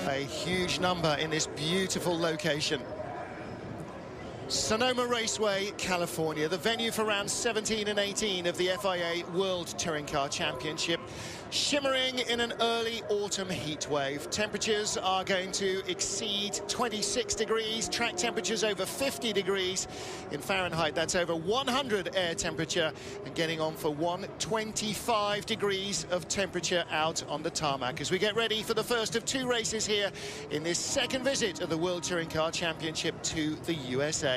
A huge number in this beautiful location. Sonoma Raceway, California, the venue for rounds 17 and 18 of the FIA World Touring Car Championship, shimmering in an early autumn heat wave. Temperatures are going to exceed 26 degrees, track temperatures over 50 degrees. In Fahrenheit, that's over 100 air temperature, and getting on for 125 degrees of temperature out on the tarmac as we get ready for the first of two races here in this second visit of the World Touring Car Championship to the USA.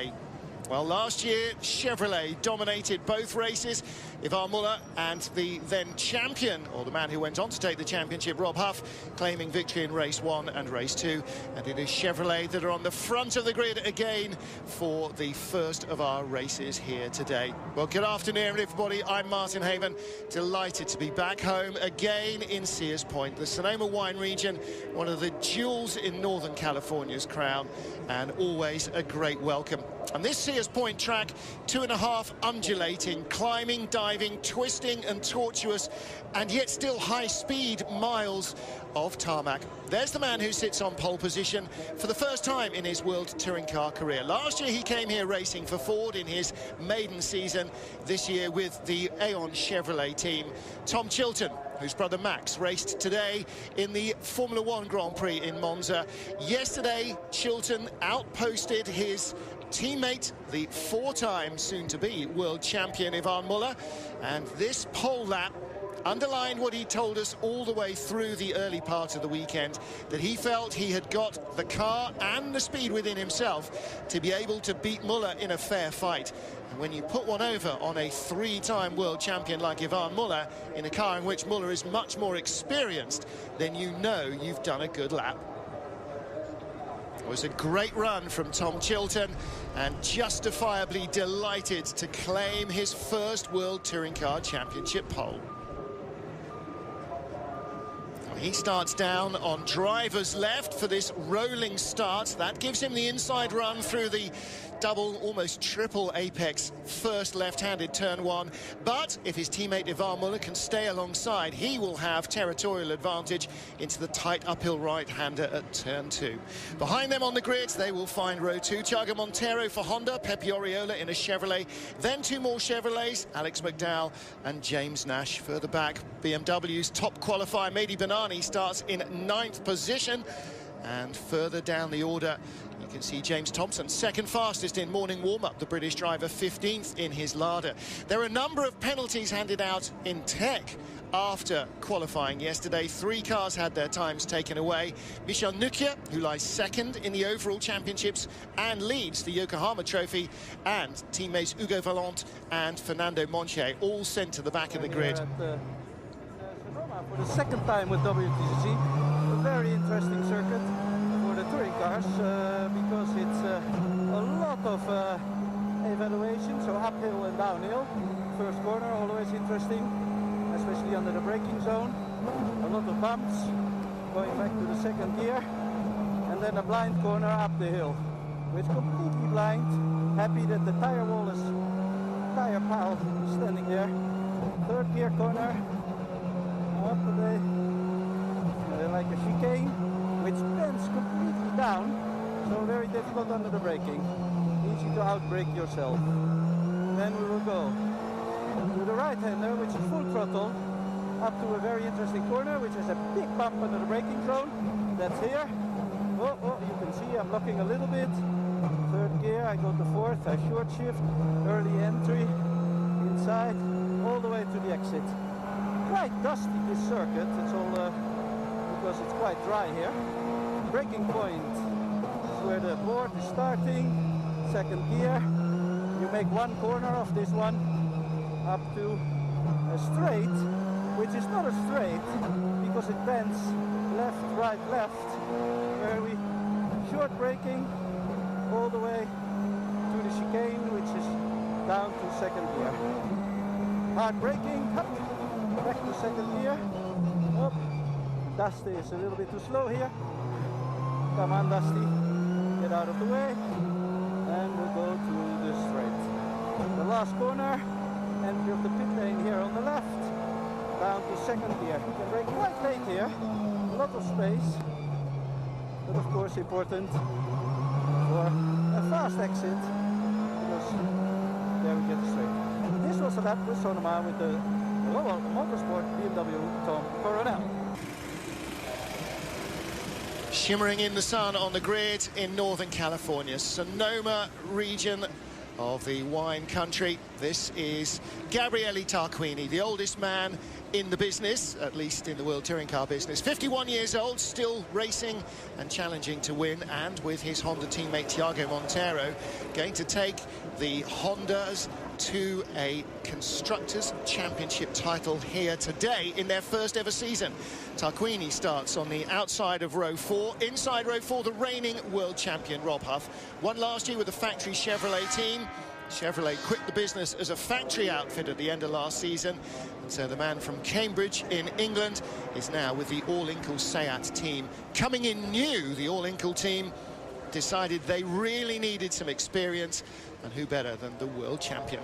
Well, last year, Chevrolet dominated both races. Yvan Muller and the then champion, or the man who went on to take the championship, Rob Huff, claiming victory in race 1 and race 2. And it is Chevrolet that are on the front of the grid again for the first of our races here today. Well, good afternoon, everybody. I'm Martin Haven, delighted to be back home again in Sears Point, the Sonoma wine region, one of the jewels in Northern California's crown, and always a great welcome. And this Sears Point track, 2.5 undulating, climbing, diving, twisting and tortuous, and yet still high-speed miles of tarmac. There's the man who sits on pole position for the first time in his World Touring Car career. Last year he came here racing for Ford in his maiden season. This year with the Aon Chevrolet team. Tom Chilton, whose brother Max raced today in the Formula One Grand Prix in Monza. Yesterday, Chilton outposted his teammate, the 4-time soon-to-be world champion Yvan Muller, and this pole lap underlined what he told us all the way through the early part of the weekend, that he felt he had got the car and the speed within himself to be able to beat Muller in a fair fight. And when you put one over on a 3-time world champion like Yvan Muller in a car in which Muller is much more experienced, then you know you've done a good lap. It was a great run from Tom Chilton, and justifiably delighted to claim his first World Touring Car Championship pole. He starts down on driver's left for this rolling start. That gives him the inside run through the double, almost triple apex first left-handed turn 1. But if his teammate Yvan Muller can stay alongside, he will have territorial advantage into the tight uphill right-hander at turn 2. Behind them on the grids, they will find row 2. Thiago Monteiro for Honda, Pepe Oriola in a Chevrolet. Then 2 more Chevrolets, Alex McDowell and James Nash. Further back, BMW's top qualifier, Mehdi Benani, starts in 9th position. And further down the order, you can see James Thompson, second fastest in morning warm-up, the British driver 15th in his Lada. There are a number of penalties handed out in tech after qualifying yesterday. 3 cars had their times taken away. Michel Nukia, who lies second in the overall championships and leads the Yokohama Trophy, and teammates Hugo Valente and Fernando Monche, all sent to the back of the grid. For the second time with WTCC. A very interesting circuit for the touring cars because it's a lot of evaluation, so uphill and downhill. First corner, always interesting, especially under the braking zone. A lot of bumps, going back to the second gear, and then a blind corner up the hill, which completely blind. Happy that the tire wall is, tire pile is standing there. Third gear corner, up they like a chicane, which bends completely down, so very difficult under the braking. Easy to outbrake yourself. Then we will go to the right-hander, which is full throttle, up to a very interesting corner, which has a big bump under the braking zone. That's here. Oh, you can see I'm locking a little bit. Third gear, I go to 4th, I short shift, early entry, inside, all the way to the exit. Quite dusty, this circuit. It's all because it's quite dry here. Braking point is where the board is starting. Second gear. You make one corner of this one up to a straight, which is not a straight because it bends left, right, left. Where we short braking all the way to the chicane, which is down to second gear. Hard braking, up, back to second gear. Up. Dusty is a little bit too slow here. Come on, Dusty, get out of the way, and we'll go to the straight. The last corner, entry of the pit lane here on the left, down to second gear. You can brake quite late here, a lot of space. but of course important for a fast exit, because there we get it straight. This was a lap with Sonoma with the Global Motorsport BMW Tom Coronel. Shimmering in the sun on the grid in Northern California, Sonoma region of the wine country. This is Gabriele Tarquini, the oldest man in the business, at least in the World Touring Car business. 51 years old, still racing and challenging to win, and with his Honda teammate Thiago Monteiro going to take the Hondas to a Constructors' Championship title here today in their first ever season. Tarquini starts on the outside of row 4. Inside row 4, the reigning world champion Rob Huff. Won last year with the factory Chevrolet team. Chevrolet quit the business as a factory outfit at the end of last season. And so the man from Cambridge in England is now with the All-Inkle Seat team. Coming in new, the All-Inkle team decided they really needed some experience, and who better than the world champion.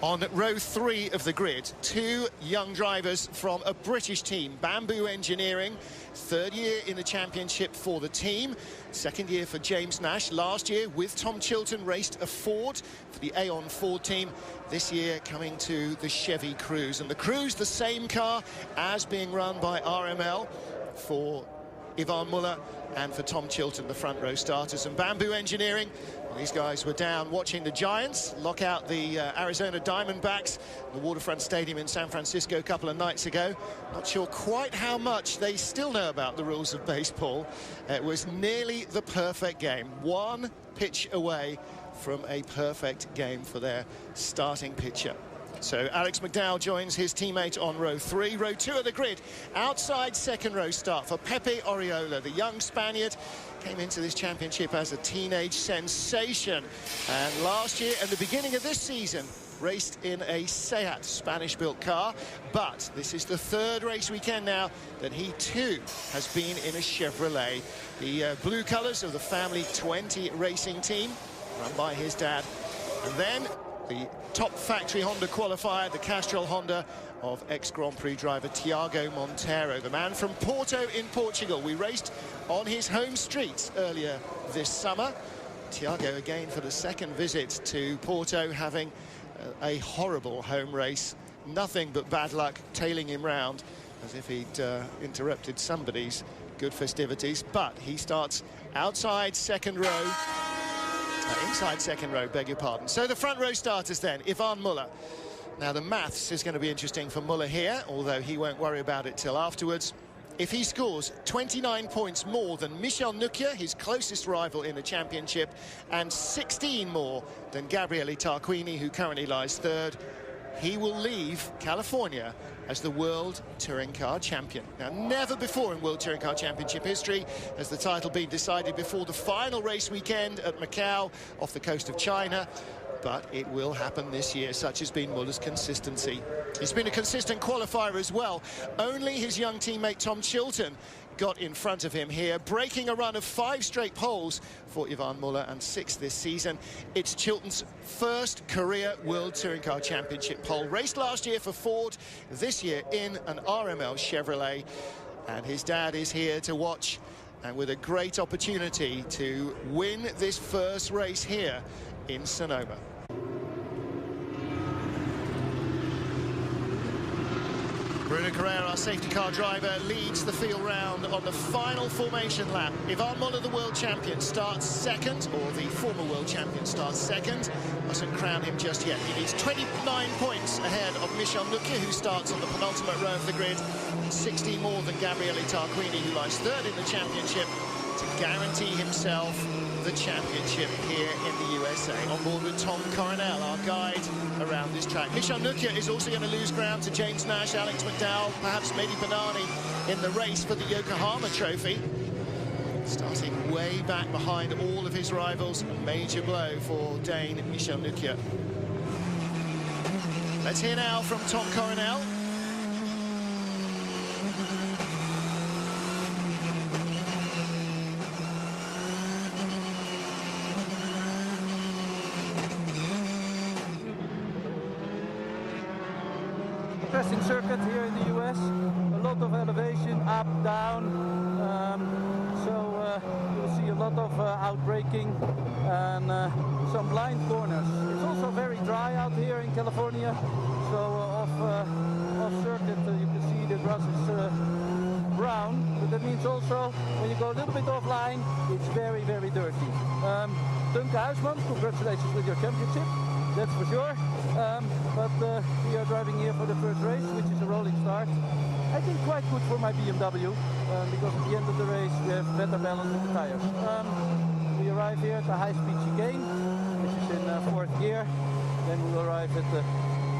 On row 3 of the grid, 2 young drivers from a British team, Bamboo Engineering, third year in the championship for the team, second year for James Nash. Last year with Tom Chilton raced a Ford for the Aon Ford team. This year coming to the Chevy Cruze, and the Cruze the same car as being run by RML for Ivan Muller and for Tom Chilton, the front row starters. And Bamboo Engineering, well, these guys were down watching the Giants lock out the Arizona Diamondbacks at the Waterfront Stadium in San Francisco a couple of nights ago. Not sure quite how much they still know about the rules of baseball. It was nearly the perfect game, one pitch away from a perfect game for their starting pitcher. So Alex McDowell joins his teammate on row 3. Row 2 of the grid, outside second row start for Pepe Oriola. The young Spaniard came into this championship as a teenage sensation, and last year and the beginning of this season raced in a Seat Spanish-built car. But this is the third race weekend now that he too has been in a Chevrolet. The blue colours of the Family 20 racing team, run by his dad. And then the top factory Honda qualifier, the Castrol Honda of ex-Grand Prix driver Thiago Monteiro, the man from Porto in Portugal. We raced on his home streets earlier this summer. Thiago again for the second visit to Porto, having a horrible home race. Nothing but bad luck tailing him round as if he'd interrupted somebody's good festivities. But he starts outside second row. Inside second row, beg your pardon. So the front row starters then, Ivan Muller. Now the maths is going to be interesting for Muller here, although he won't worry about it till afterwards. If he scores 29 points more than Michel Nukia, his closest rival in the championship, and 16 more than Gabriele Tarquini, who currently lies third, he will leave California as the World Touring Car Champion. Now, never before in World Touring Car Championship history has the title been decided before the final race weekend at Macau off the coast of China, but it will happen this year. Such has been Muller's consistency. He's been a consistent qualifier as well. Only his young teammate Tom Chilton got in front of him here, breaking a run of 5 straight poles for Ivan Muller, and 6 this season. It's Chilton's first career World Touring Car Championship pole. Raced last year for Ford, this year in an RML Chevrolet. And his dad is here to watch, and with a great opportunity to win this first race here in Sonoma. Bruno Carrera, our safety car driver, leads the field round on the final formation lap. Ivan Muller, the world champion, starts second, or the former world champion starts second. Mustn't crown him just yet. He needs 29 points ahead of Michel Nukia, who starts on the penultimate row of the grid, 16 more than Gabriele Tarquini, who lies third in the championship, to guarantee himself the championship here in the USA. On board with Tom Coronel, our guide around this track. Michel Nukia is also going to lose ground to James Nash, Alex McDowell, perhaps Mehdi Banani in the race for the Yokohama Trophy. Starting way back behind all of his rivals. A major blow for Dane Michel Nukia. Let's hear now from Tom Coronel. Interesting circuit here in the US. A lot of elevation, up, down. lot of outbraking and some blind corners. It's also very dry out here in California, so off circuit you can see the grass is brown, but that means also when you go a little bit offline, it's very, very dirty. Duncan Huisman, congratulations with your championship, that's for sure. But we are driving here for the first race, which is a rolling start. I think quite good for my BMW, because at the end of the race we have better balance in the tires. We arrive here at the high-speed chicane, which is in 4th gear. Then we will arrive at the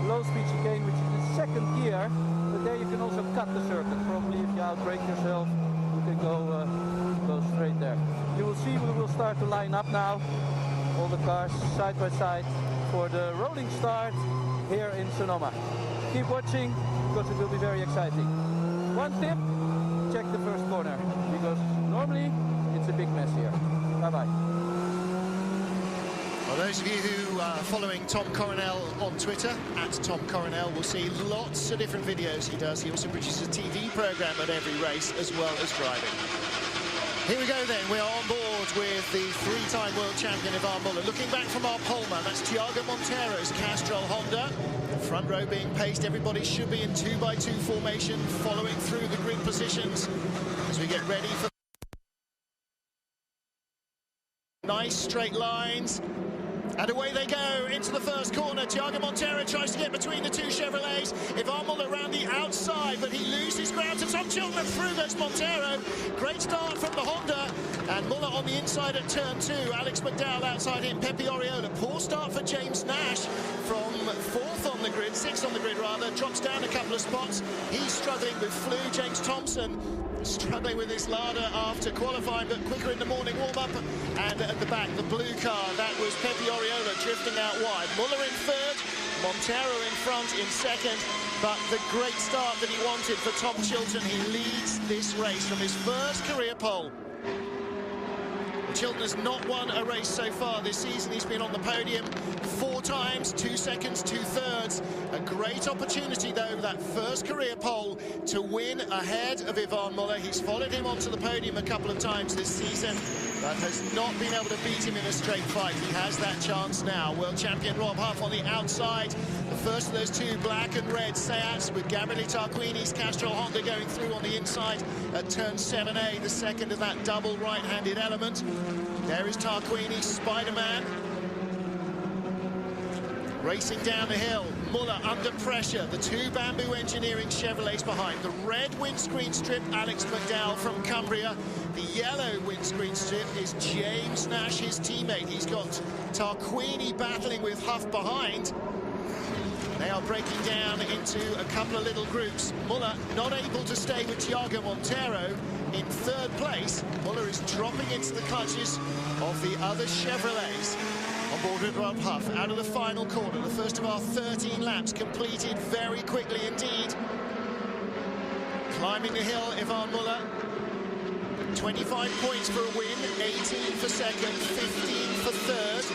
low-speed chicane, which is in 2nd gear. But there you can also cut the circuit. Probably if you outbrake yourself, you can go straight there. You will see we will start to line up now, all the cars side by side, for the rolling start here in Sonoma. Keep watching, because it will be very exciting. One tip, check the first corner, because normally it's a big mess here. Bye-bye. Well, those of you who are following Tom Coronel on Twitter, @TomCoronel, will see lots of different videos he does. He also produces a TV program at every race, as well as driving. Here we go then, we are on board with the 3-time world champion Ivan Muller. Looking back from our poleman, that's Thiago Montero's Castrol Honda. Front row being paced, everybody should be in 2x2 formation, following through the grid positions as we get ready for nice straight lines. And away they go into the first corner. Thiago Montero tries to get between the two Chevrolets. Ivan Muller around the outside, but he loses ground to Tom Chilton, and through goes Montero. Great start from the Honda. And Muller on the inside at turn 2. Alex McDowell outside him. Pepe Oriola. Poor start for James Nash from 4th on the grid, 6th on the grid rather. Drops down a couple of spots. He's struggling with flu. James Thompson struggling with his Lada after qualifying, but quicker in the morning warm-up. And at the back, the blue car, that was Pepe Oriola drifting out wide. Muller in 3rd, Montero in front in 2nd, but the great start that he wanted for Tom Chilton. He leads this race from his first career pole. Chilton has not won a race so far this season. He's been on the podium 4 times, 2 seconds, 2 thirds. A great opportunity, though, that first career pole to win ahead of Ivan Muller. He's followed him onto the podium a couple of times this season, but has not been able to beat him in a straight fight. He has that chance now. World champion Rob Huff on the outside. The first of those 2 black and red Seats with Gabriele Tarquini's Castrol Honda going through on the inside at turn 7A, the second of that double right-handed element. There is Tarquini, Spider-Man. Racing down the hill, Muller under pressure. The 2 Bamboo Engineering Chevrolets behind. The red windscreen strip, Alex McDowell from Cumbria. The yellow windscreen strip is James Nash, his teammate. He's got Tarquini battling with Huff behind. They are breaking down into a couple of little groups. Muller not able to stay with Thiago Montero in 3rd place. Muller is dropping into the clutches of the other Chevrolets. On board with Rob Huff, out of the final corner. The first of our 13 laps completed very quickly indeed. Climbing the hill, Ivan Muller. 25 points for a win, 18 for 2nd, 15 for 3rd.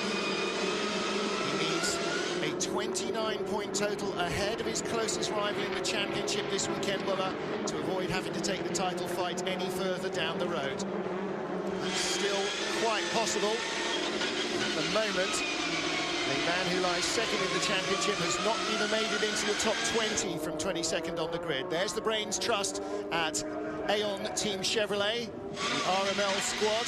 He needs a 29-point total ahead of his closest rival in the championship this weekend, Muller, to avoid having to take the title fight any further down the road. It's still quite possible. At the moment, the man who lies 2nd in the championship has not even made it into the top 20 from 22nd on the grid. There's the Brains Trust at Aon Team Chevrolet, the RML squad.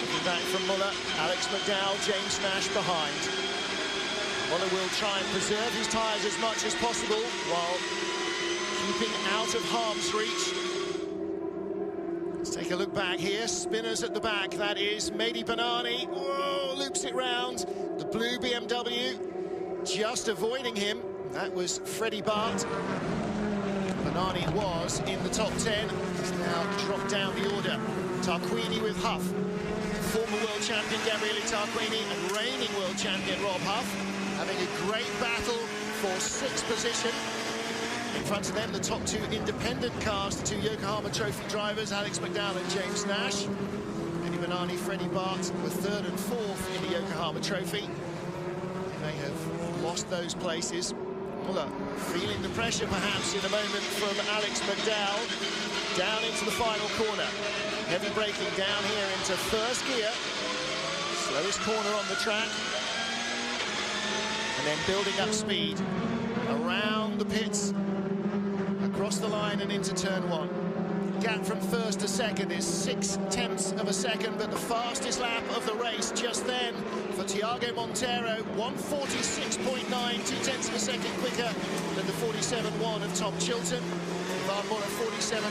Looking back from Muller, Alex McDowell, James Nash behind. Muller will try and preserve his tyres as much as possible while keeping out of harm's reach. Let's take a look back here. Spinners at the back. That is Mehdi Banani. Whoa, loops it round. The blue BMW just avoiding him. That was Freddie Bart. Banani was in the top 10. He's now dropped down the order. Tarquini with Huff. Former world champion Gabriele Tarquini and reigning world champion Rob Huff having a great battle for 6th position. In front of them, the top 2 independent cars, the 2 Yokohama Trophy drivers, Alex McDowell and James Nash. Mehdi Banani, Freddie Bart were 3rd and 4th in the Yokohama Trophy. They may have lost those places. Muller feeling the pressure perhaps in a moment from Alex McDowell. down into the final corner. Heavy braking down here into first gear. Slowest corner on the track. And then building up speed around the pits, across the line and into turn one. Gap from first to second is 0.6 of a second, but the fastest lap of the race just then for Thiago Monteiro, 1:46.9, 0.2 of a second quicker than the 47.1 of Tom Chilton. Van Muller 47.1,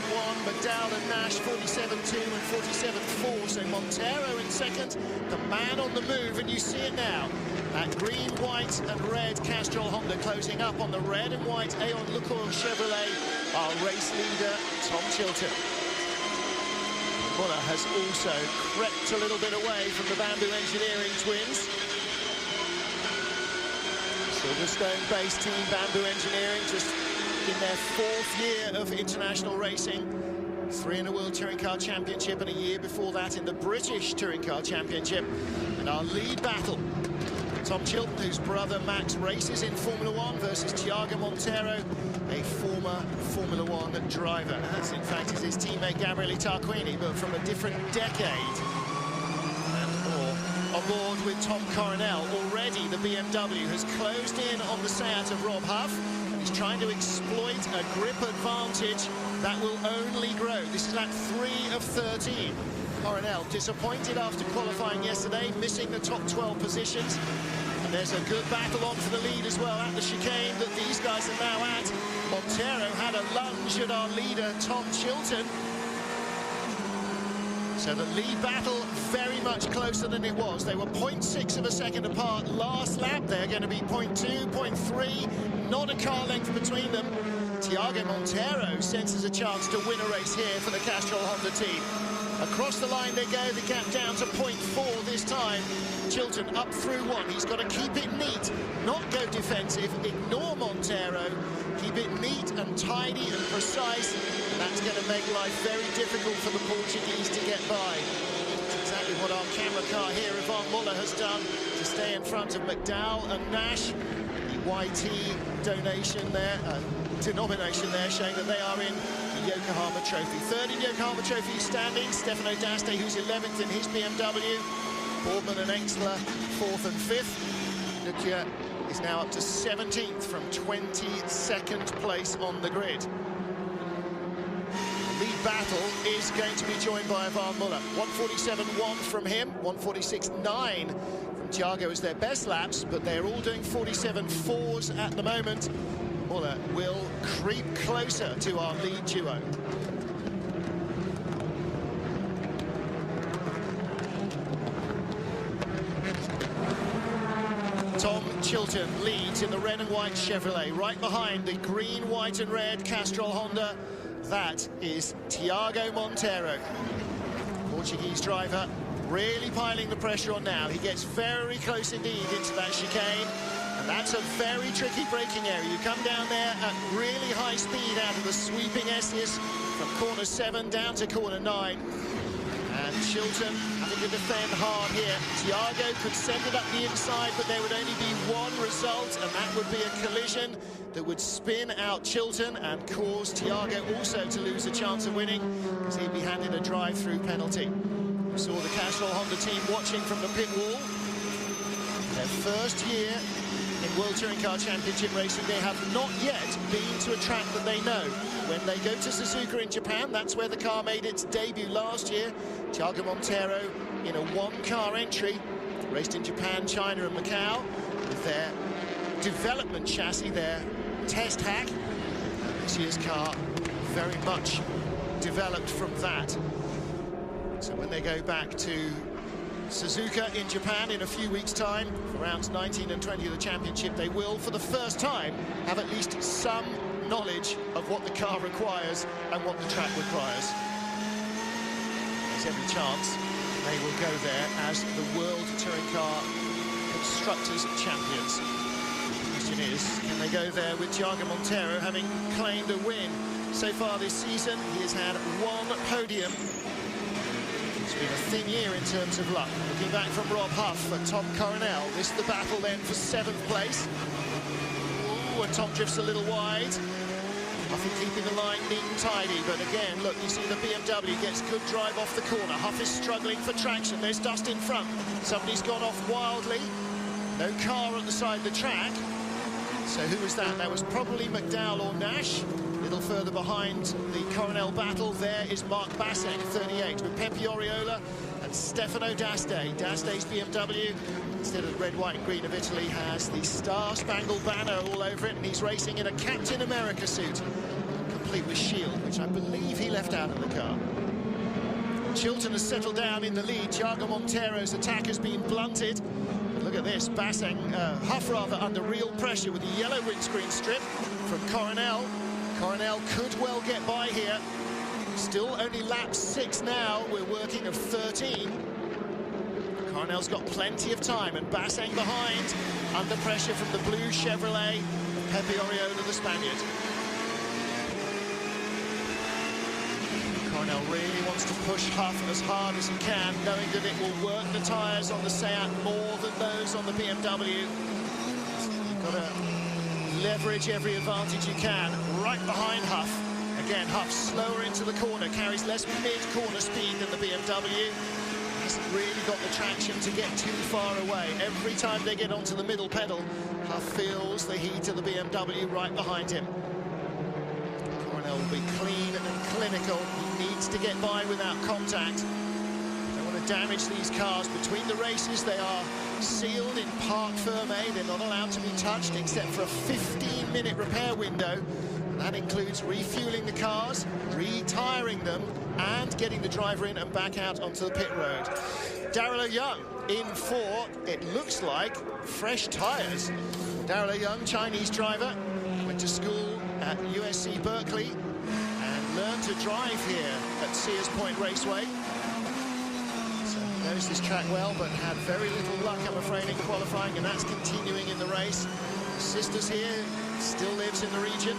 McDowell and Nash 47.2 and 47.4. So Monteiro in second, the man on the move, and you see it now. That green, white and red Castrol Honda closing up on the red and white Aon Lukoil Chevrolet, our race leader, Tom Chilton. Muller has also crept a little bit away from the Bamboo Engineering twins. Silverstone-based team Bamboo Engineering, just in their 4th year of international racing. 3 in a World Touring Car Championship and a year before that in the British Touring Car Championship. And our lead battle, Tom Chilton, whose brother Max races in Formula 1, versus Thiago Monteiro, a former Formula 1 driver. As in fact is his teammate Gabriele Tarquini, but from a different decade. And more on board with Tom Coronel. Already the BMW has closed in on the Seat of Rob Huff. He's trying to exploit a grip advantage that will only grow. This is lap 3 of 13. Coronel disappointed after qualifying yesterday, missing the top 12 positions. And there's a good battle on for the lead as well at the chicane that these guys are now at. Monteiro had a lunge at our leader, Tom Chilton. So the lead battle very much closer than it was. They were 0.6 of a second apart last lap. They're going to be 0.2, 0.3, not a car length between them. Thiago Monteiro senses a chance to win a race here for the Castrol Honda team. Across the line they go, the gap down to 0.4 this time. Chilton up through 1. He's got to keep it neat, not go defensive, ignore Monteiro, keep it neat and tidy and precise. That's going to make life very difficult for the Portuguese to get by. That's exactly what our camera car here, Van Muller, has done to stay in front of McDowell and Nash. The YT denomination there showing that they are in the Yokohama Trophy. Third in Yokohama Trophy standing, Stefano D'Aste, who's 11th in his BMW. Boardman and Engstler 4th and 5th. Lucia is now up to 17th from 22nd place on the grid. Lead battle is going to be joined by Van Muller. 1:47.1 from him, 1:46.9 from Thiago as their best laps, but they're all doing 47.4s at the moment. Muller will creep closer to our lead duo. Tom Chilton leads in the red and white Chevrolet, right behind the green, white and red Castrol Honda. That is Thiago Monteiro. Portuguese driver really piling the pressure on now. He gets very close indeed into that chicane. And that's a very tricky braking area. You come down there at really high speed out of the sweeping S's from corner 7 down to corner 9. And Chilton having to defend hard here. Thiago could send it up the inside, but there would only be one result, and that would be a collision that would spin out Chilton and cause Thiago also to lose a chance of winning, because he'd be handed a drive-through penalty. We saw the Castrol Honda team watching from the pit wall. Their first year in World Touring Car Championship racing, they have not yet been to a track that they know. When they go to Suzuka in Japan, that's where the car made its debut last year. Thiago Monteiro in a one-car entry, raced in Japan, China and Macau with their development chassis, their test hack. This year's car very much developed from that. So when they go back to Suzuka in Japan in a few weeks' time, for rounds 19 and 20 of the championship, they will, for the first time, have at least some knowledge of what the car requires and what the track requires. There's every chance they will go there as the World Touring Car Constructors Champions. The question is, can they go there with Thiago Monteiro having claimed a win? So far this season, he has had one podium. It's been a thin year in terms of luck. Looking back from Rob Huff for Tom Coronel. This is the battle then for 7th place. Ooh, and Tom drifts a little wide. Huffy keeping the line neat and tidy, but again, look, you see the BMW gets good drive off the corner. Huff is struggling for traction. There's dust in front. Somebody's gone off wildly. No car at the side of the track. So who was that? That was probably McDowell or Nash. A little further behind the Coronel battle, there is Mark Bassek, 38, with Pepe Oriola and Stefano D'Aste. D'Aste's BMW, instead of the red, white and green of Italy, has the Star-Spangled Banner all over it, and he's racing in a Captain America suit, complete with shield, which I believe he left out of the car. Chilton has settled down in the lead. Thiago Montero's attack has been blunted. But look at this, Huff rather, under real pressure with the yellow windscreen strip from Coronel. Coronel could well get by here. Still only lap 6 now. We're working of 13. Coronel's got plenty of time, and Basseng behind, under pressure from the blue Chevrolet. Pepe Oriola, the Spaniard. Coronel really wants to push Huff as hard as he can, knowing that it will work the tyres on the Seat more than those on the BMW. You've got to leverage every advantage you can. Right behind Huff. Again, Huff slower into the corner, carries less mid-corner speed than the BMW. Hasn't really got the traction to get too far away. Every time they get onto the middle pedal, Huff feels the heat of the BMW right behind him. Coronel will be clean and clinical. He needs to get by without contact. Don't want to damage these cars. Between the races, they are sealed in Parc Fermé. They're not allowed to be touched except for a 15-minute repair window. And that includes refueling the cars, retiring them, and getting the driver in and back out onto the pit road. Darrell O'Young in for, it looks like, fresh tyres. Darrell O'Young, Chinese driver, went to school at USC Berkeley and learned to drive here at Sears Point Raceway. So he knows this track well, but had very little luck, I'm afraid, in qualifying, and that's continuing in the race. His sister's here, still lives in the region.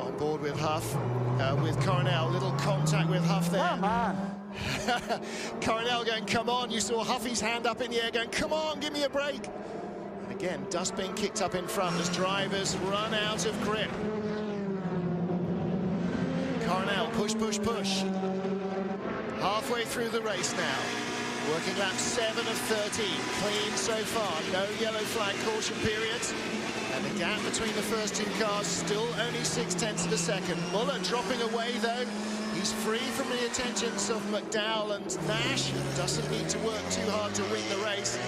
On board with Huff, with Coronel. Little contact with Huff there. Come on. Coronel going, come on. You saw Huffy's hand up in the air going, come on, give me a break. And again, dust being kicked up in front as drivers run out of grip. Coronel, push, push, push. Halfway through the race now. Working lap 7 of 13. Clean so far. No yellow flag caution periods. And the gap between the first two cars still only 0.6 of a second. Muller dropping away, though. He's free from the attentions of McDowell and Nash. Doesn't need to work too hard to win the race.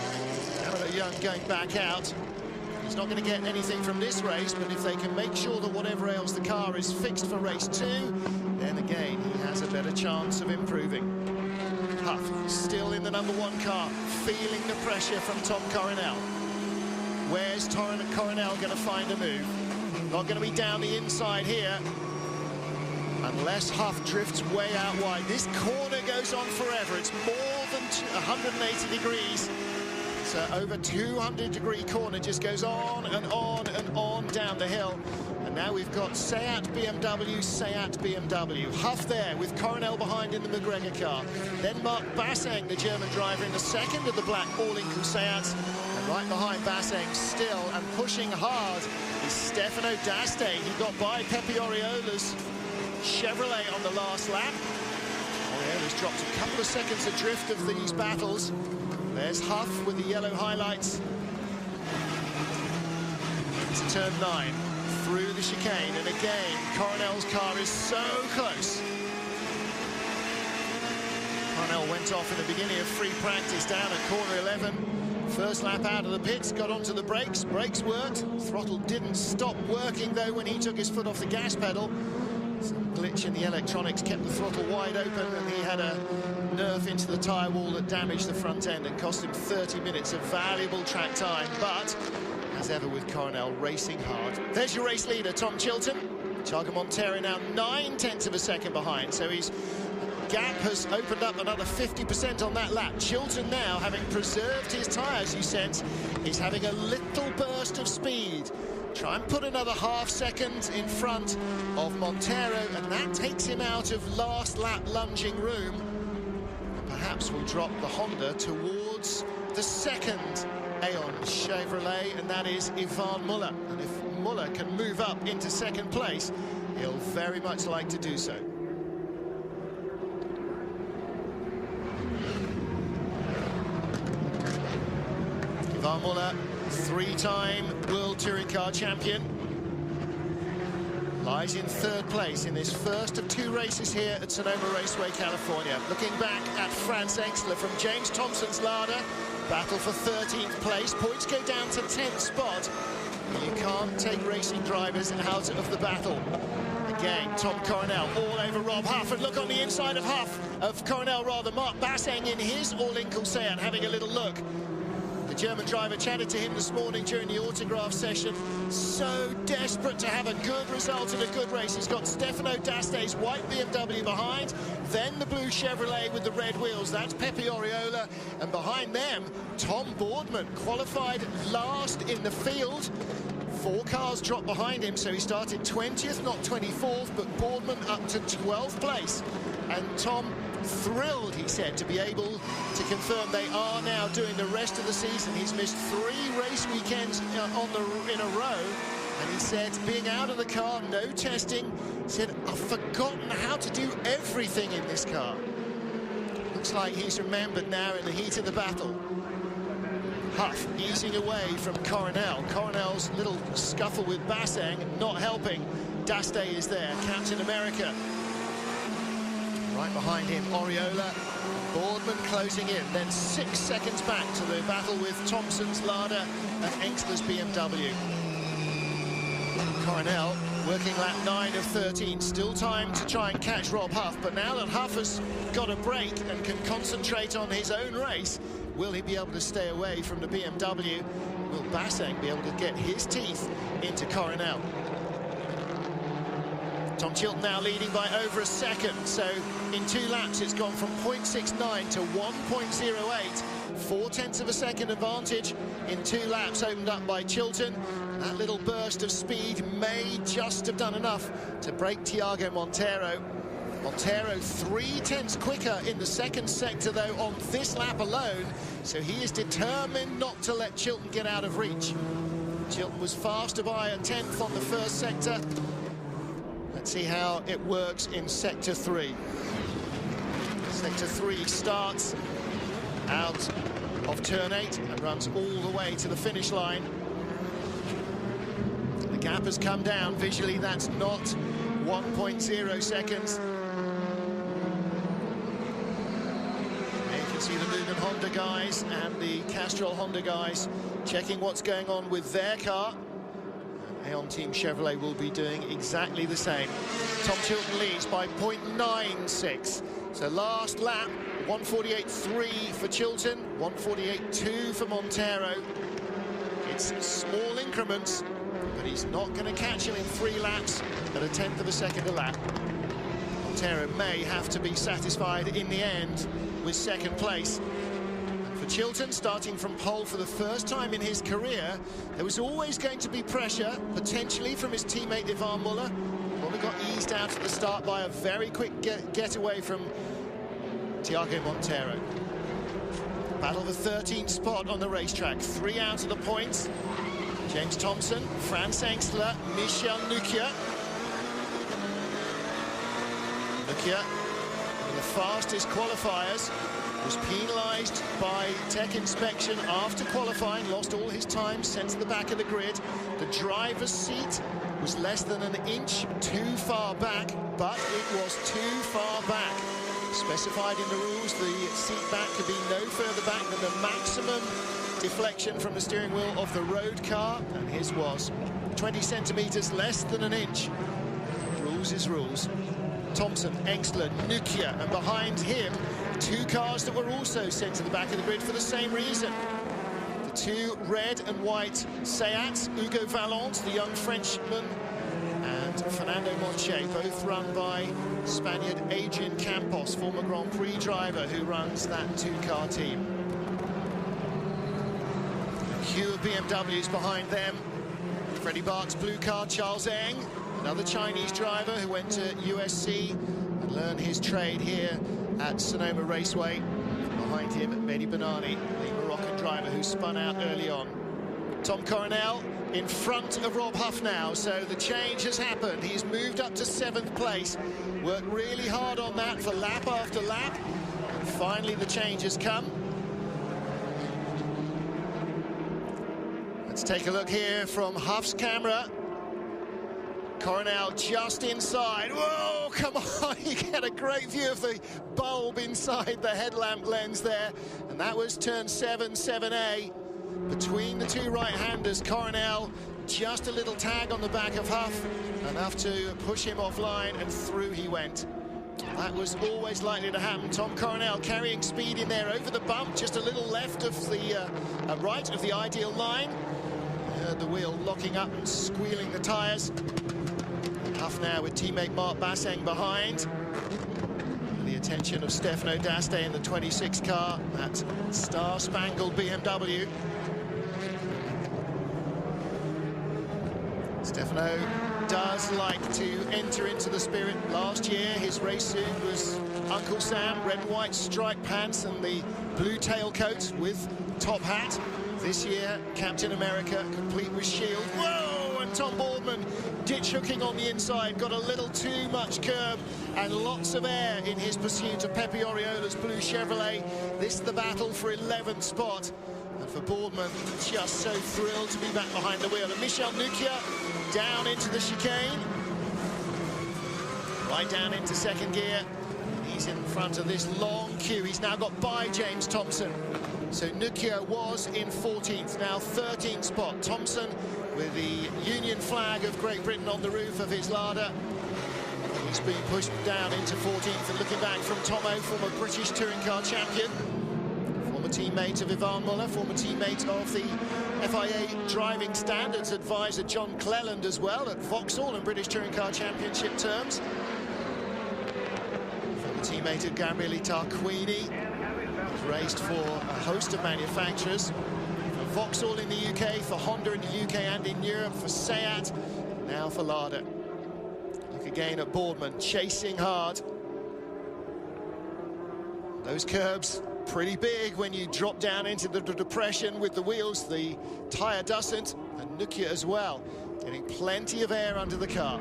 Darrell Young going back out. He's not going to get anything from this race, but if they can make sure that whatever ails the car is fixed for race 2, then again, he has a better chance of improving. Huff still in the #1 car, feeling the pressure from Tom Coronel. Where's Coronel going to find a move? Not going to be down the inside here, unless Huff drifts way out wide. This corner goes on forever. It's more than 180 degrees. So over 200-degree corner just goes on and on and on down the hill. And now we've got Seat BMW, Seat BMW. Huff there with Coronel behind in the McGregor car. Then Mark Basseng, the German driver, in the second of the black all-inclusive Seats. And right behind Basseng still and pushing hard is Stefano D'Aste. He got by Pepe Oriola's Chevrolet on the last lap. Oriola's dropped a couple of seconds adrift of these battles. There's Huff with the yellow highlights. Into turn 9, through the chicane, and again, Coronel's car is so close. Coronel went off in the beginning of free practice down at corner 11. First lap out of the pits, got onto the brakes. Brakes worked. Throttle didn't stop working, though, when he took his foot off the gas pedal. Some glitch in the electronics kept the throttle wide open, and he had a nerf into the tyre wall that damaged the front end and cost him 30 minutes of valuable track time. But, as ever with Coronel, racing hard. There's your race leader, Tom Chilton. Thiago Montero now 0.9 of a second behind, so his gap has opened up another 50% on that lap. Chilton now, having preserved his tyres, you sense, is having a little burst of speed. Try and put another ½ second in front of Montero, and that takes him out of last lap lunging room. And perhaps will drop the Honda towards the second Aeon Chevrolet, and that is Yvan Muller. And if Van Muller can move up into second place, he'll very much like to do so. Van Muller, three-time World Touring Car Champion, lies in third place in this first of two races here at Sonoma Raceway, California. Looking back at Franz Engstler from James Thompson's Lada, battle for 13th place. Points go down to 10th spot. You can't take racing drivers out of the battle. Again, Tom Coronel all over Rob Huff, and look on the inside of Coronel rather, Mark Basseng in his all-Incal Seat having a little look. The German driver chatted to him this morning during the autograph session. So desperate to have a good result in a good race. He's got Stefano D'Aste's white BMW behind, then the blue Chevrolet with the red wheels. That's Pepe Oriola, and behind them, Tom Boardman, qualified last in the field. 4 cars dropped behind him, so he started 20th, not 24th, but Boardman up to 12th place. And Tom, thrilled, he said, to be able to confirm they are now doing the rest of the season. He's missed 3 race weekends in a row, and he said being out of the car, no testing, he said, I've forgotten how to do everything in this car. Looks like he's remembered now in the heat of the battle. Huff easing away from Coronel. Coronel's little scuffle with Basseng not helping. D'Aste is there, Captain America. Right behind him, Oriola, Boardman closing in, then 6 seconds back to the battle with Thompson's Lada and Engstler's BMW. Coronel working lap 9 of 13, still time to try and catch Rob Huff, but now that Huff has got a break and can concentrate on his own race, will he be able to stay away from the BMW? Will Basseng be able to get his teeth into Coronel? Tom Chilton now leading by over a second, so in 2 laps it's gone from 0.69 to 1.08. 4/10 of a second advantage in 2 laps opened up by Chilton. That little burst of speed may just have done enough to break Thiago Monteiro. Monteiro 3/10 quicker in the second sector though on this lap alone, so he is determined not to let Chilton get out of reach. Chilton was faster by a 10th on the first sector. Let's see how it works in Sector 3. Sector 3 starts out of turn 8 and runs all the way to the finish line. The gap has come down. Visually, that's not 1.0 seconds. There you can see the Lunan Honda guys and the Castrol Honda guys checking what's going on with their car. Aon Team Chevrolet will be doing exactly the same. Tom Chilton leads by 0.96. So last lap, 148.3 for Chilton, 148.2 for Monteiro. It's small increments, but he's not going to catch him in 3 laps at a 1/10 of a second a lap. Monteiro may have to be satisfied in the end with second place. Chilton starting from pole for the first time in his career. There was always going to be pressure, potentially from his teammate Ivan Muller. Muller got eased out at the start by a very quick getaway from Thiago Monteiro. Battle for 13th spot on the racetrack. 3 out of the points. James Thompson, Franz Engstler, Michel Nukia. Nukia, one of the fastest qualifiers, was penalised by tech inspection after qualifying, lost all his time, sent to the back of the grid. The driver's seat was less than an inch too far back, but it was too far back. Specified in the rules, the seat back could be no further back than the maximum deflection from the steering wheel of the road car, and his was 20 centimetres less than an inch. Rules is rules. Thompson, Engstler, Nukia, and behind him, 2 cars that were also sent to the back of the grid for the same reason. The 2 red and white Seats, Hugo Vallant, the young Frenchman, and Fernando Monche, both run by Spaniard Adrian Campos, former Grand Prix driver who runs that 2-car team. A queue of BMWs behind them. Freddie Bark's blue car, Charles Eng, another Chinese driver who went to USC and learned his trade here at Sonoma Raceway. Behind him, Mehdi Benani, the Moroccan driver who spun out early on. Tom Coronel in front of Rob Huff now, so the change has happened. He's moved up to 7th place. Worked really hard on that for lap after lap. And finally the change has come. Let's take a look here from Huff's camera. Coronel just inside. Whoa, come on, you get a great view of the bulb inside the headlamp lens there. And that was turn 7, 7A. Between the two right-handers, Coronel, just a little tag on the back of Huff, enough to push him offline, and through he went. That was always likely to happen. Tom Coronel carrying speed in there over the bump, just a little left of the right of the ideal line. The wheel locking up and squealing the tyres. Huff now with teammate Mark Basseng behind. The attention of Stefano D'Aste in the 26 car, that star-spangled BMW. Stefano does like to enter into the spirit. Last year his race suit was Uncle Sam, red and white striped pants and the blue tailcoat with top hat. This year Captain America, complete with shield. Whoa! And Tom Boardman ditch hooking on the inside, got a little too much curb and lots of air in his pursuit of Pepe Oriola's blue Chevrolet. This is the battle for 11th spot. And for Boardman, just so thrilled to be back behind the wheel. And Michel Nukia down into the chicane. Right down into second gear. He's in front of this long queue. He's now got by James Thompson. So Nukia was in 14th, now 13th spot. Thompson with the Union flag of Great Britain on the roof of his Lada. He's been pushed down into 14th, and looking back from Tomo, former British touring car champion. Former teammate of Ivan Muller, former teammate of the FIA Driving Standards advisor John Cleland as well at Vauxhall and British Touring Car Championship terms. Former teammate of Gabriele Tarquini. He's raced for a host of manufacturers. For Vauxhall in the UK, for Honda in the UK and in Europe, for Seat, now for Lada. Look again at Boardman, chasing hard. Those curbs pretty big when you drop down into the depression with the wheels. The tyre doesn't, and Nukia as well, getting plenty of air under the car.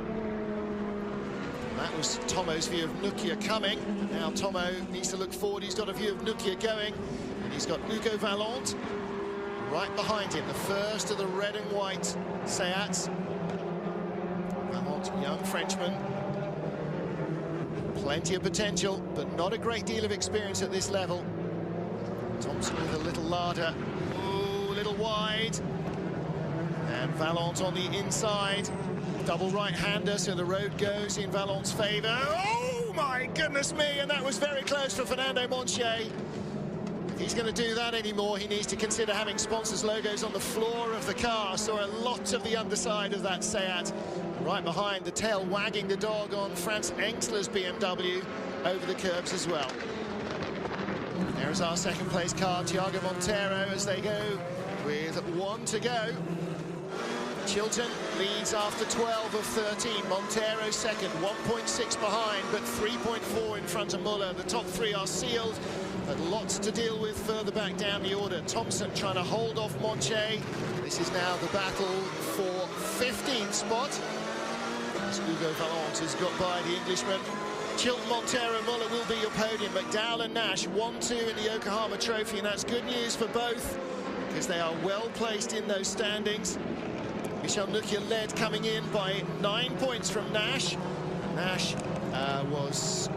That was Tomo's view of Nukia coming. Now Tomo needs to look forward. He's got a view of Nukia going, and he's got Hugo Vallant right behind him, the first of the red and white Seats. Vallant, young Frenchman. Plenty of potential, but not a great deal of experience at this level. Thompson with a little Lada. Ooh, a little wide. And Vallant on the inside. Double right-hander, so the road goes in Vallant's favour. Oh, my goodness me, and that was very close for Fernando Monche. If he's going to do that anymore, he needs to consider having sponsors' logos on the floor of the car. Saw a lot of the underside of that Seat. Right behind, the tail wagging the dog on Franz Engsler's BMW over the curbs as well. There's our second place car, Thiago Montero, as they go with 1 to go. Chilton leads after 12 of 13. Montero second, 1.6 behind, but 3.4 in front of Muller. The top three are sealed, but lots to deal with further back down the order. Thompson trying to hold off Monche. This is now the battle for 15th spot, as Hugo Vallant has got by the Englishman. Chilton, Montero, Muller will be your podium. McDowell and Nash 1-2 in the Yokohama Trophy, and that's good news for both because they are well placed in those standings. Michel Nukia led coming in by 9 points from Nash. Nash was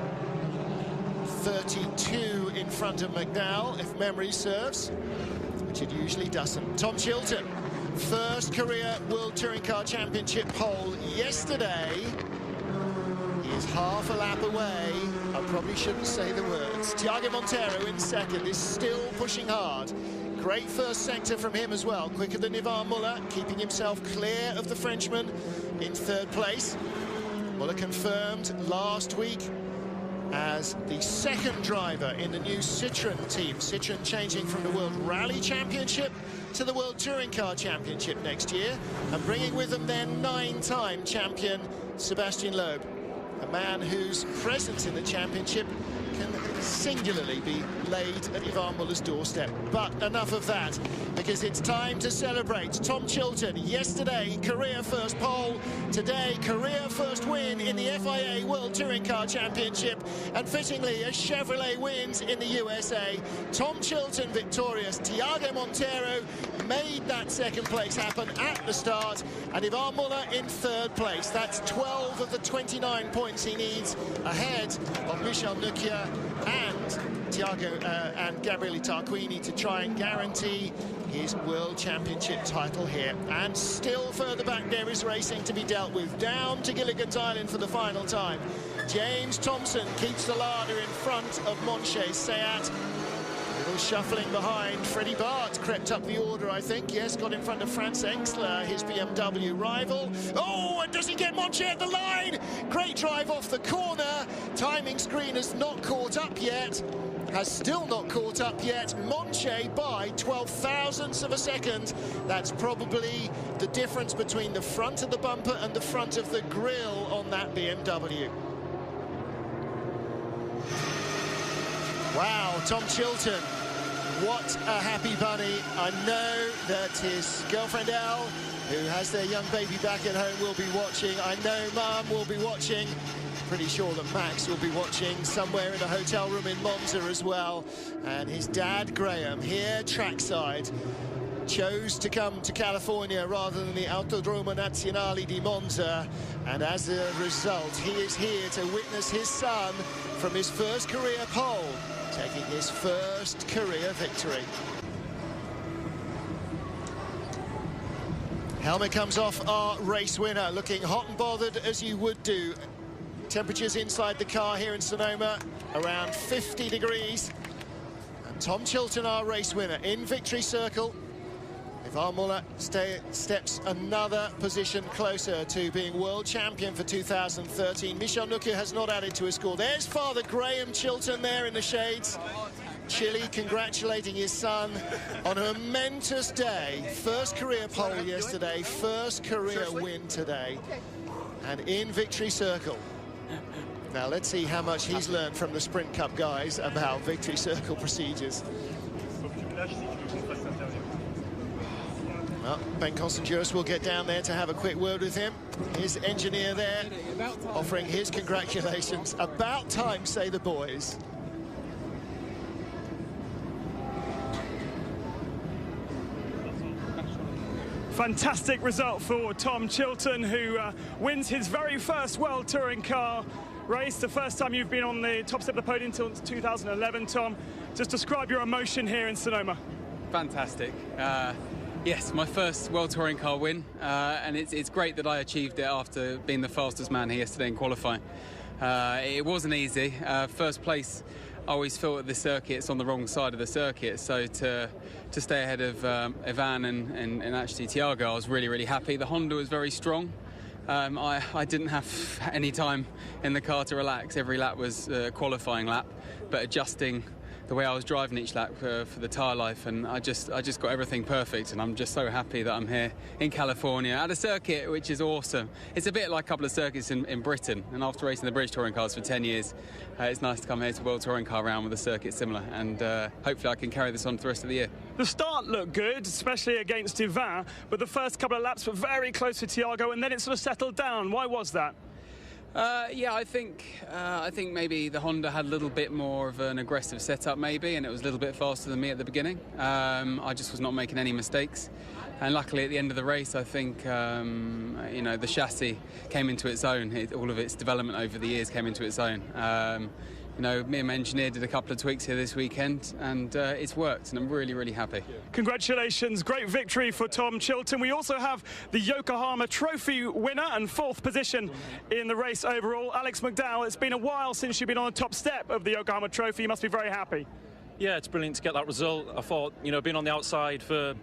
32 in front of McDowell, if memory serves, which it usually doesn't. Tom Chilton, first career World Touring Car Championship pole yesterday. He is half a lap away. I probably shouldn't say the words. Thiago Montero in second is still pushing hard. Great first sector from him as well, quicker than Ivan Muller, keeping himself clear of the Frenchman in third place. Muller confirmed last week as the second driver in the new Citroën team. Citroën changing from the World Rally Championship to the World Touring Car Championship next year, and bringing with them their 9-time champion Sébastien Loeb, a man whose presence in the championship can singularly be laid at Yvan Muller's doorstep. But enough of that, because it's time to celebrate. Tom Chilton, yesterday, career first pole. Today, career first win in the FIA World Touring Car Championship. And fittingly, as Chevrolet wins in the USA, Tom Chilton victorious. Tiago Monteiro made that second place happen at the start. And Yvan Muller in third place. That's 12 of the 29 points he needs, ahead of Michel Nukia and Tiago and Gabriele Tarquini to try and guarantee his World Championship title here. And still further back there is racing to be dealt with. Down to Gilligan's Island for the final time. James Thompson keeps the larder in front of Monche Seat. A little shuffling behind. Freddie Bart crept up the order, I think. Yes, got in front of Franz Exler, his BMW rival. Oh, and does he get Monche at the line? Great drive off the corner. Timing screen has not caught up yet. Has still not caught up yet. Monche by 12 thousandths of a second. That's probably the difference between the front of the bumper and the front of the grille on that BMW. Wow, Tom Chilton, what a happy bunny. I know that his girlfriend Elle, who has their young baby back at home, will be watching. I know Mum will be watching. Pretty sure that Max will be watching somewhere in a hotel room in Monza as well. And his dad, Graham, here trackside, chose to come to California rather than the Autodromo Nazionale di Monza. And as a result, he is here to witness his son from his first career pole, taking his first career victory. Helmet comes off our race winner, looking hot and bothered as you would do. Temperatures inside the car here in Sonoma around 50 degrees. And Tom Chilton, our race winner, in victory circle. Yvan Muller steps another position closer to being world champion for 2013. Michel Nukia has not added to his score. There's Father Graham Chilton there in the shades. Chile congratulating his son on a momentous day. First career pole yesterday, first career win today. And in victory circle. Now let's see how much he's learned from the Sprint Cup guys about victory circle procedures. Well, Ben Constantinos will get down there to have a quick word with him. His engineer there offering his congratulations. About time, say the boys. Fantastic result for Tom Chilton, who wins his very first World Touring Car race. The first time you've been on the top step of the podium until 2011, Tom. Just describe your emotion here in Sonoma. Fantastic. Yes, my first World Touring Car win, and it's great that I achieved it after being the fastest man here yesterday in qualifying. It wasn't easy. First place, I always feel at the circuit, it's on the wrong side of the circuit, so to stay ahead of Yvan and actually Tiago, I was really, really happy. The Honda was very strong. I didn't have any time in the car to relax. Every lap was a qualifying lap, but adjusting the way I was driving each lap for the tyre life, and I just got everything perfect, and I'm just so happy that I'm here in California at a circuit which is awesome. It's a bit like a couple of circuits in Britain, and after racing the British Touring Cars for 10 years, it's nice to come here to World Touring Car round with a circuit similar, and hopefully I can carry this on for the rest of the year. The start looked good, especially against Yvan, but the first couple of laps were very close to Tiago, and then it sort of settled down. Why was that? Yeah, I think maybe the Honda had a little bit more of an aggressive setup, maybe, and it was a little bit faster than me at the beginning. I just was not making any mistakes, and luckily at the end of the race, I think the chassis came into its own. All of its development over the years came into its own. Me and my engineer did a couple of tweaks here this weekend, and it's worked, and I'm really, really happy. Congratulations, great victory for Tom Chilton. We also have the Yokohama Trophy winner and fourth position in the race overall, Alex McDowell. It's been a while since you've been on the top step of the Yokohama Trophy. You must be very happy. Yeah, it's brilliant to get that result. I thought, being on the outside for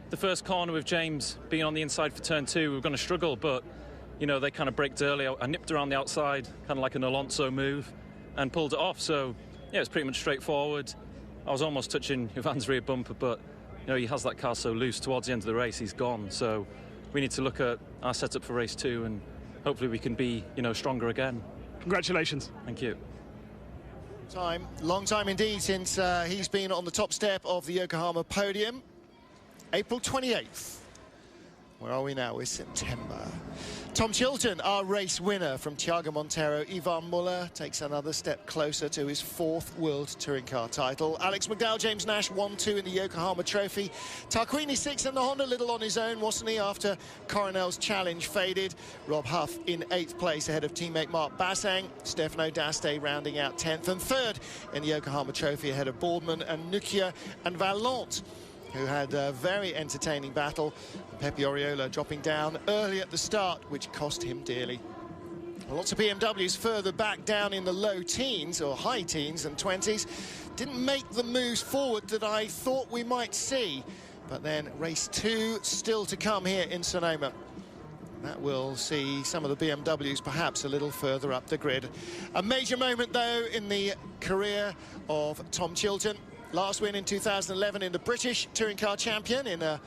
the first corner with James, being on the inside for turn 2, we were going to struggle, but, they kind of braked early. I nipped around the outside, kind of like an Alonso move, and pulled it off. So yeah, it's pretty much straightforward. I was almost touching Yvan's rear bumper, but he has that car so loose towards the end of the race, he's gone. So we need to look at our setup for race 2, and hopefully we can be stronger again. Congratulations. Thank you. Long time indeed since he's been on the top step of the Yokohama podium. April 28th. Where are we now? We're September. Tom Chilton, our race winner from Thiago Monteiro. Ivan Muller takes another step closer to his 4th World Touring Car title. Alex McDowell, James Nash 1-2 in the Yokohama Trophy. Tarquini 6th in the Honda, little on his own, wasn't he, after Coronel's challenge faded. Rob Huff in 8th place ahead of teammate Mark Bassang. Stefano D'Aste rounding out 10th and 3rd in the Yokohama Trophy ahead of Boardman and Nukia and Valente, who had a very entertaining battle. Pepe Oriola dropping down early at the start, which cost him dearly. Lots of BMWs further back down in the low teens or high teens and 20s. Didn't make the moves forward that I thought we might see. But then race 2 still to come here in Sonoma. That will see some of the BMWs perhaps a little further up the grid. A major moment, though, in the career of Tom Chilton. Last win in 2011 in the British Touring Car Champion in a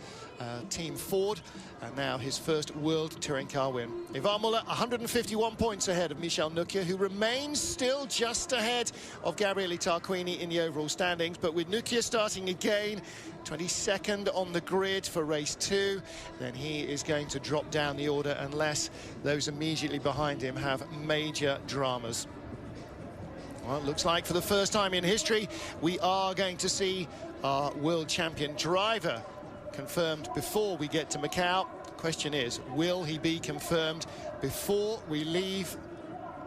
Team Ford, and now his first World Touring Car win. Ivan Muller 151 points ahead of Michel Nukia, who remains still just ahead of Gabriele Tarquini in the overall standings, but with Nukia starting again, 22nd on the grid for race 2, then he is going to drop down the order unless those immediately behind him have major dramas. Well, it looks like for the first time in history, we are going to see our world champion driver confirmed before we get to Macau. The question is, will he be confirmed before we leave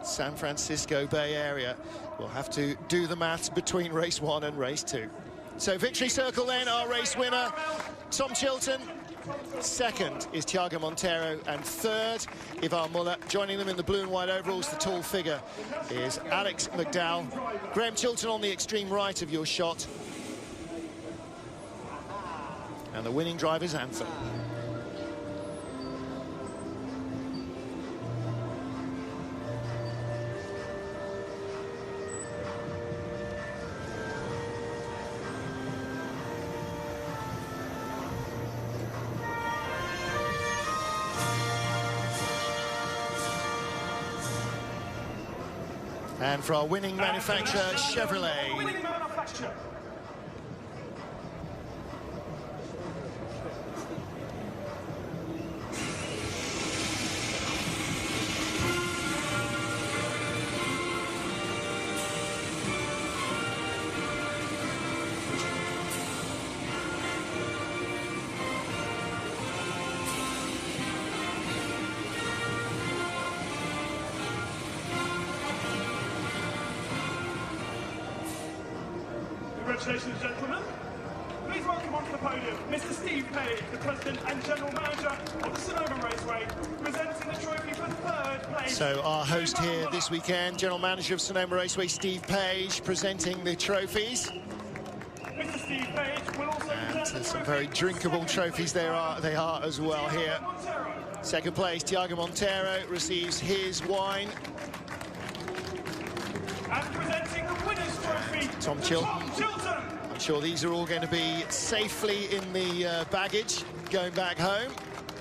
San Francisco Bay Area? We'll have to do the maths between race 1 and race 2. So victory circle then, our race winner, Tom Chilton. 2nd is Thiago Monteiro, and 3rd, Ivan Muller. Joining them in the blue and white overalls, the tall figure, is Alex McDowell. Graham Chilton on the extreme right of your shot. And the winning driver's anthem. And for our winning manufacturer, Chevrolet. Winning manufacturer. Congratulations, gentlemen. Please welcome onto the podium Mr. Steve Page, the President and General Manager of the Sonoma Raceway, presenting the trophy for 3rd place. So our host here this weekend, General Manager of Sonoma Raceway, Steve Page, presenting the trophies. Mr. Steve Page will also and some very drinkable trophies they are as well here. 2nd place, Thiago Monteiro receives his wine. And presenting the winner's trophy, Tom Chilton. I'm sure these are all going to be safely in the baggage going back home.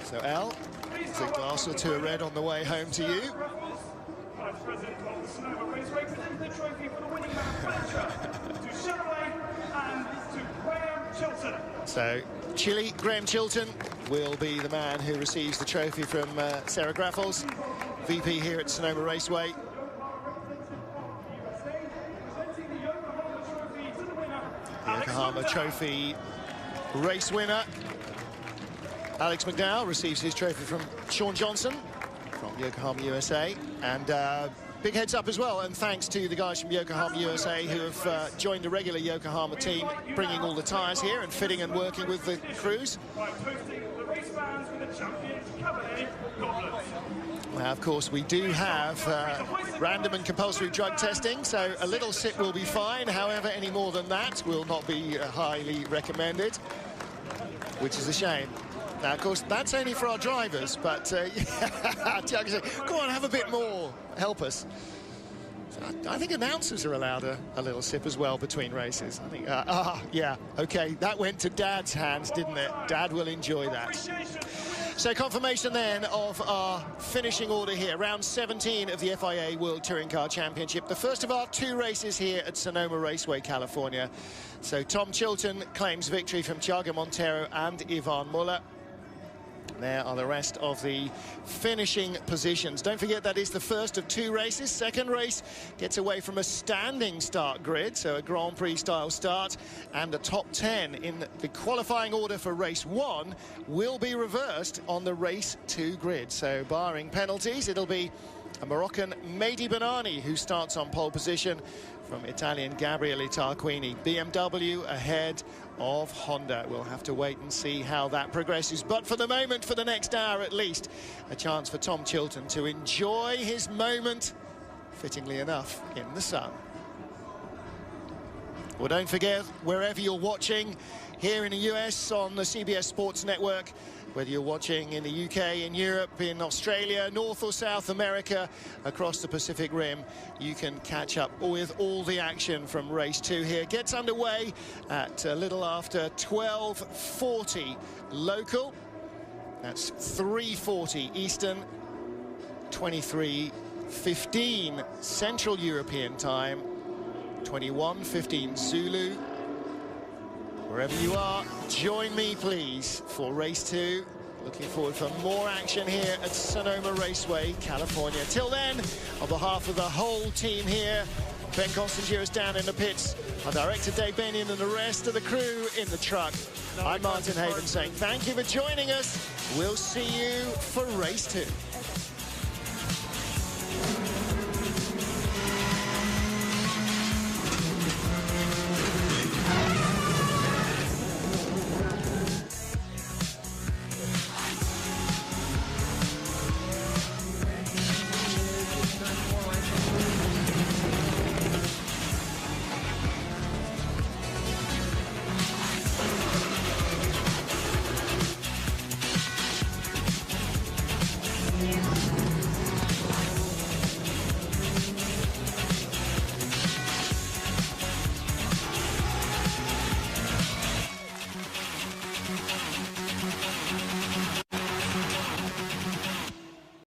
So, Al, there's a glass or 2 of red on the way home to you. Vice President of the Sonoma Raceway presents the trophy for the winning manufacturer to Chevrolet and to Graham Chilton. So, Graham Chilton will be the man who receives the trophy from Sarah Graffels, VP here at Sonoma Raceway. Yokohama Trophy race winner Alex McDowell receives his trophy from Sean Johnson from Yokohama USA, and big heads up as well, and thanks to the guys from Yokohama USA who have joined the regular Yokohama team, bringing all the tyres here and fitting and working with the crews. Now, of course, we do have random and compulsory drug testing, so a little sip will be fine. However, any more than that will not be highly recommended, which is a shame. Now, of course, that's only for our drivers, but Tiago said, go on, have a bit more, help us. So I think announcers are allowed a little sip as well between races. I think, yeah, okay, that went to Dad's hands, didn't it? Dad will enjoy that. So confirmation then of our finishing order here. Round 17 of the FIA World Touring Car Championship. The first of our 2 races here at Sonoma Raceway, California. So Tom Chilton claims victory from Thiago Monteiro and Ivan Muller. There are the rest of the finishing positions. Don't forget that is the first of 2 races. Second race gets away from a standing start grid, so a Grand Prix style start, and the top 10 in the qualifying order for race 1 will be reversed on the race 2 grid. So barring penalties, it'll be a Moroccan Mehdi Benani who starts on pole position from Italian Gabriele Tarquini. BMW ahead of Honda. We'll have to wait and see how that progresses. But for the moment, for the next hour at least, a chance for Tom Chilton to enjoy his moment, fittingly enough, in the sun. Well, don't forget, wherever you're watching, here in the US on the CBS Sports Network, whether you're watching in the UK, in Europe, in Australia, North or South America, across the Pacific Rim, you can catch up with all the action from race 2 here. Gets underway at a little after 12:40 local. That's 3:40 Eastern, 23:15 Central European time, 21:15 Zulu. Wherever you are, join me, please, for race 2. Looking forward for more action here at Sonoma Raceway, California. Till then, on behalf of the whole team here, Ben Constangiris down in the pits, our director Dave Bennion and the rest of the crew in the truck. I'm Martin Haven saying thank you for joining us. We'll see you for race 2.